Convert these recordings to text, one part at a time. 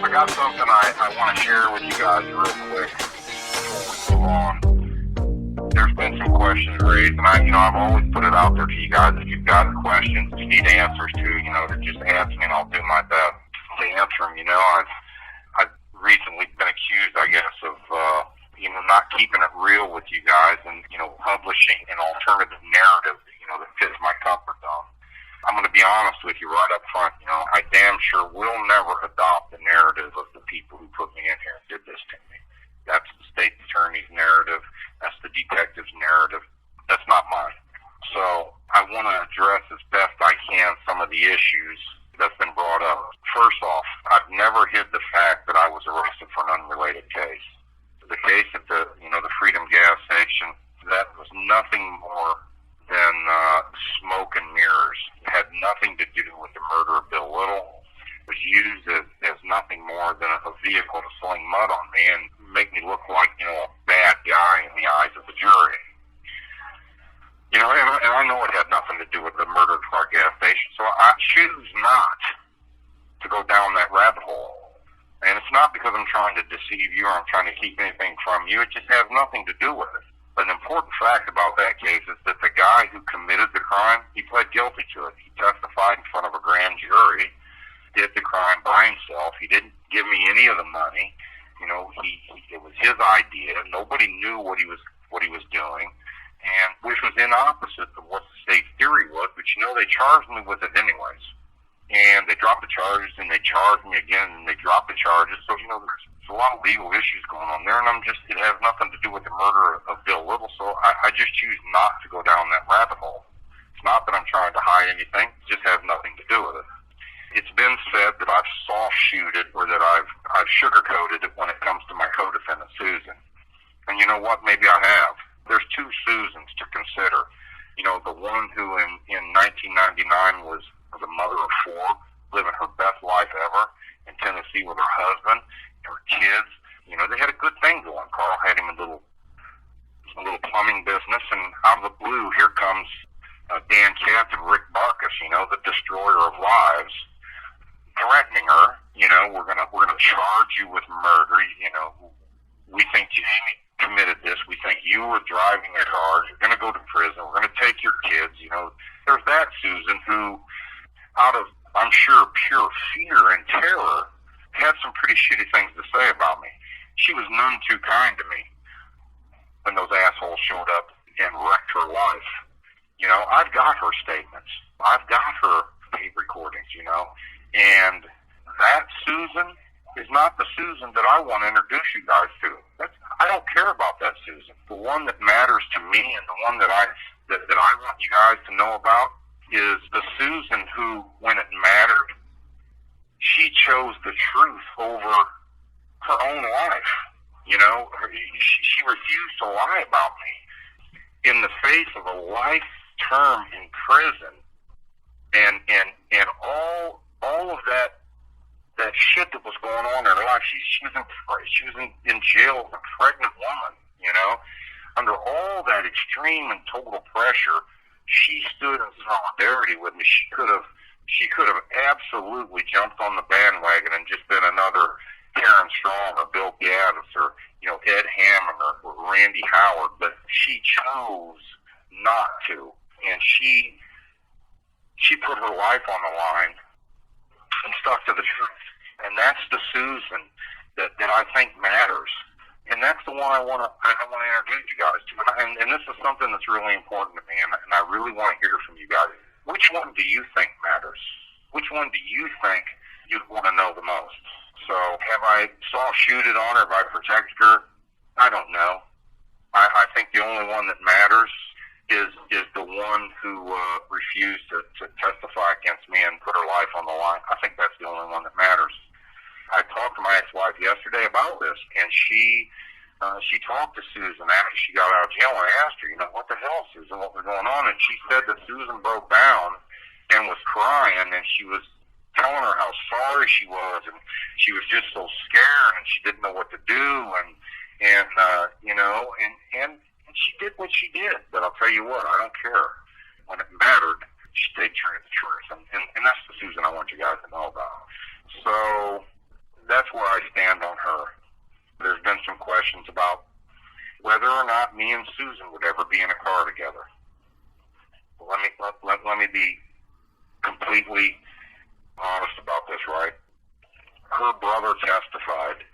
I got something I want to share with you guys real quick before we move on. There's been some questions raised, and I've always put it out there to you guys. If you've got questions, you need answers to, to just ask me, and I'll do my best to answer them. I've recently been accused, I guess, of not keeping it real with you guys, and publishing an alternative narrative, that fits my comfort zone. I'm going to be honest with you right up front. I damn sure will never adopt the narrative of the people who put me in here and did this to me. That's the state attorney's narrative. That's the detective's narrative. That's not mine. So I want to address as best I can some of the issues that's been brought up. First off, I've never hid the fact that I was arrested for an unrelated case. The case at the Freedom gas station, that was nothing more than smoke and mirrors. It had nothing to do with the murder of Bill Little. It was used as nothing more than a vehicle to sling mud on me and make me look like, a bad guy in the eyes of the jury. And I know it had nothing to do with the murder of our gas station, so I choose not to go down that rabbit hole. And it's not because I'm trying to deceive you or I'm trying to keep anything from you. It just has nothing to do with it. An important fact about that case is that the guy who committed the crime, he pled guilty to it. He testified in front of a grand jury, did the crime by himself. He didn't give me any of the money. It was his idea. Nobody knew what he was doing, and which was in opposite of what the state's theory was. But they charged me with it anyways, and they dropped the charges, and they charged me again, and they dropped the charges. So there's a lot of legal issues going on there, and it has nothing to do with the murder of Bill Little. So I just choose not to go down that rabbit hole. It's not that I'm trying to hide anything. It just has nothing to do with it. It's been said that I've soft-shooted or that I've sugar-coated it when it comes to my co-defendant, Susan. And you know what? Maybe I have. There's two Susans to consider. The one who in 1999 was a mother of four, living her best life ever in Tennessee with her husband, her kids. They had a good thing going. Carl had him a little plumbing business, and out of the blue, here comes Dan Katz and Rick Barkus, the destroyer of lives, threatening her. We're gonna charge you with murder. We think Jamie committed this. We think you were driving your car. You're gonna go to prison. We're gonna take your kids. There's that Susan who, out of, I'm sure, pure fear and terror, had some pretty shitty things to say about me. She was none too kind to me when those assholes showed up and wrecked her life. I've got her statements. I've got her tape recordings, and that Susan is not the Susan that I want to introduce you guys to. I don't care about that Susan. The one that matters to me and the one that I want you guys to know about is the Susan who, when it mattered, she chose the truth over her own life. She refused to lie about me in the face of a life term in prison and all of that shit that was going on in her life. She was in jail as a pregnant woman. Under all that extreme and total pressure, she stood in solidarity with me. She could have absolutely jumped on the bandwagon and just been another Karen Strong or Bill Gaddis or Ed Hammond or Randy Howard, but she chose not to, and she put her life on the line and stuck to the truth. And that's the Susan that I think matters, and that's the one I want to introduce you guys to. And this is something that's really important to me, and I really want to hear from you guys. Which one do you think matters? Which one do you think you'd want to know the most? So have I soft-shooted on her? Have I protected her? I don't know. I think the only one that matters is the one who refused to testify against me and put her life on the line. I think that's the only one that matters. I talked to my ex-wife yesterday about this, and she talked to Susan after she got out of jail, and I asked her, what the hell, Susan, what was going on? And she said that Susan broke down and was crying, and she was telling her how sorry she was, and she was just so scared, and she didn't know what to do, and she did what she did. But I'll tell you what, I don't care. When it mattered, she stayed true to the truth, and that's the Susan I want you guys to know about. So that's where be in a car together. Let me be completely honest about this, right? Her brother testified.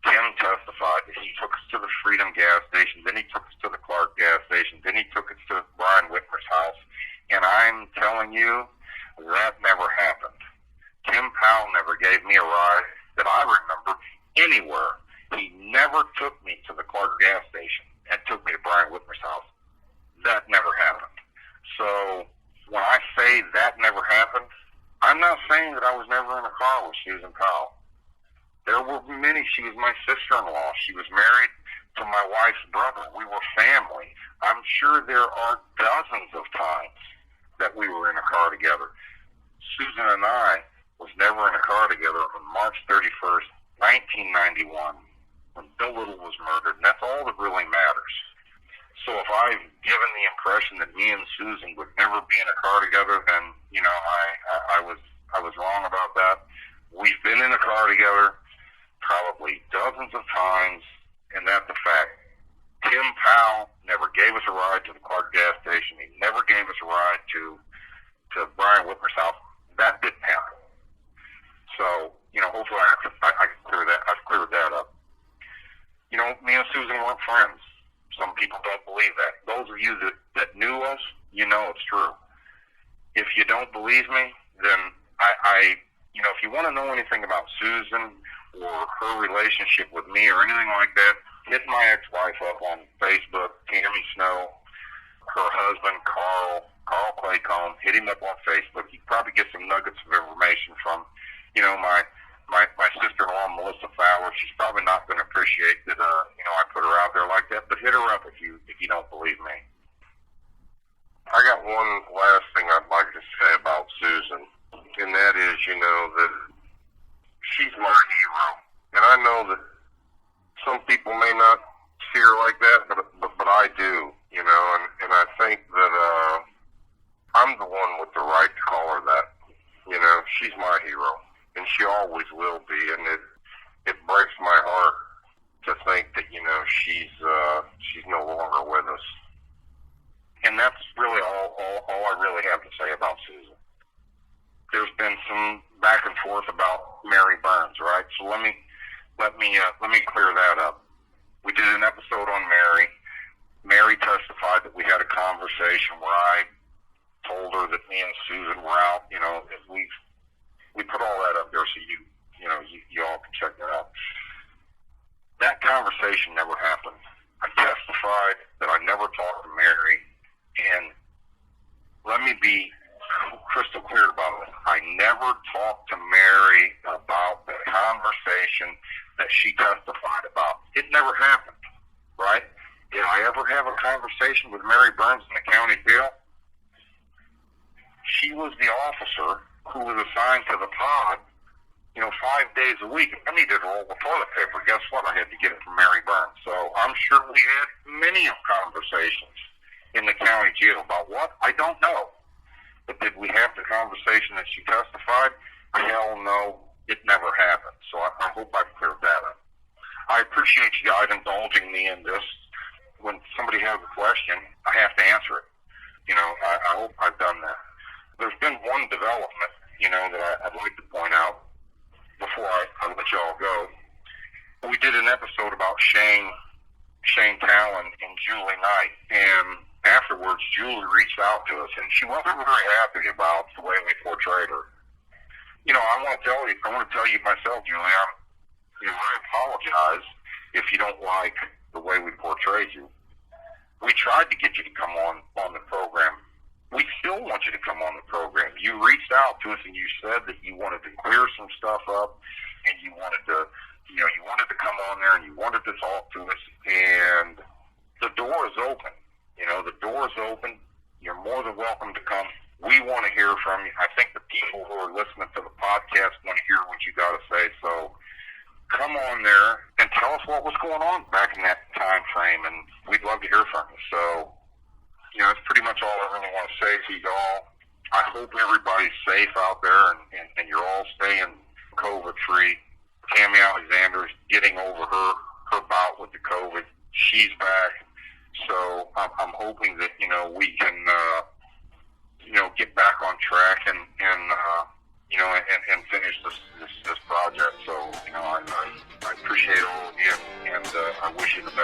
Tim testified that he took us to the Freedom gas station, then he took us to the Clark gas station, then he took us to Brian Whitmer's house. And I'm telling you, that never happened. Tim Powell never gave me a ride that I remember anywhere. He never took me to the Clark gas station and took me to Brian Whitmer's house. That never happened. So when I say that never happened, I'm not saying that I was never in a car with Susan Powell. There were many. She was my sister-in-law. She was married to my wife's brother. We were family. I'm sure there are dozens of times that we were in a car together. Susan and I was never in a car together on March 31st, 1991, when Bill Little was murdered, and that's all that really matters. So if I've given the impression that me and Susan would never be in a car together, then, I was wrong about that. We've been in a car together probably dozens of times, and that's a fact. Tim Powell never gave us a ride to the Clark gas station. He never gave us a ride to Brian Whitmer's house. That didn't happen. So, hopefully I cleared that up. Me and Susan weren't friends. Some people don't believe that. Those of you that knew us, it's true. If you don't believe me, then if you want to know anything about Susan or her relationship with me or anything like that, hit my ex-wife up on Facebook, Tammy Snow, her husband, Carl Claycomb. Hit him up on Facebook. You can probably get some nuggets of information from, my sister-in-law, Melissa Fowler. She's probably not going to appreciate that, I put her out there like that, but hit her up if you don't believe me. I got one last thing I'd like to say about Susan, and that is, that she's my hero. And I know that some people may not see her like that, but I do, and I think that I'm the one with the right to call her that. She's my hero, and she always will be, and it breaks my heart to think that, she's no longer with us. And that's really all I really have to say about Susan. There's been some back and forth about Mary Burns, right? So let me clear that up. We did an episode on Mary. Mary testified that we had a conversation where I told her that me and Susan were out. We put all that up there so you all can check that out. That conversation never happened. I testified that I never talked to Mary, and let me be crystal clear about it. I never talked to Mary about the conversation that she testified about. It never happened, right? Did I ever have a conversation with Mary Burns in the county jail? She was the officer who was assigned to the pod, 5 days a week. If I needed a roll of toilet paper, guess what? I had to get it from Mary Burns. So I'm sure we had many conversations in the county jail about what? I don't know. But did we have the conversation that she testified? Hell no, it never happened. So I hope I've cleared that up. I appreciate you guys indulging me in this. When somebody has a question, I have to answer it. I hope I've done that. There's been one development, that I'd like to point out before I let y'all go. We did an episode about Shane Talon and Julie Knight, and afterwards Julie reached out to us, and she wasn't very happy about the way we portrayed her. I want to tell you myself, Julie, I apologize if you don't like the way we portrayed you. We tried to get you to come on the program. We still want you to come on the program. You reached out to us and you said that you wanted to clear some stuff up, and you wanted to come on there and you wanted to talk to us, and the door is open. The door is open. You're more than welcome to come. We want to hear from you. I think the people who are listening to the podcast want to hear what you got to say. So come on there and tell us what was going on back in that time frame, and we'd love to hear from you. So, that's pretty much all I really want to say to you all. I hope everybody's safe out there and you're all staying COVID-free. Tammy Alexander's getting over her bout with the COVID. She's back. So I'm hoping that, we can, get back on track and finish this project. So, I appreciate all of you, and I wish you the